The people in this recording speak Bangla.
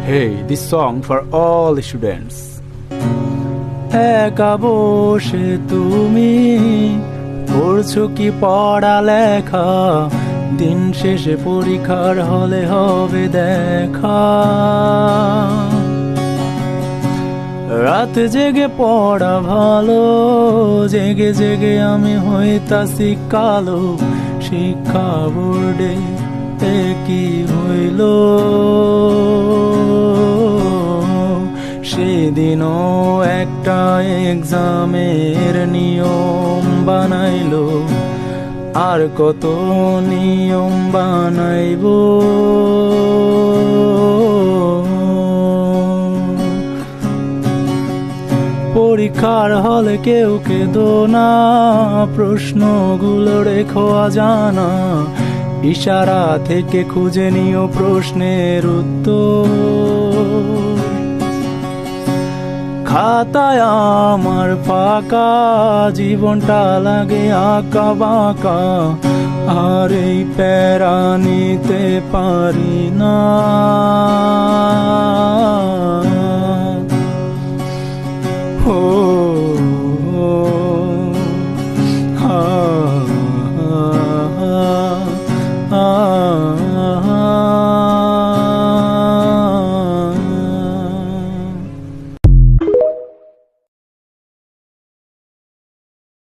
Hey, this song for all students. একা বসে তুমি পড়ছো কি পড়ালেখা, দিন শেষে পরীক্ষার হলে হবে দেখা। রাত জেগে পড়া ভালো, জেগে জেগে আমি হইতাছি কালো। শিক্ষা বোর্ডে কি হইল, সেদিনও একটা এক্সামের নিয়ম বানাইলো, আর কত নিয়ম বানাইবো। পরীক্ষার হলে কেউ কেঁদো না, প্রশ্নগুলো রেখো অজানা, ইশারা থেকে খুঁজে নিও প্রশ্নের উত্তর। খাতায় আমার ফাঁকা, জীবনটা লাগে আঁকা বাঁকা, আর এই প্যারা নিতে পারি না।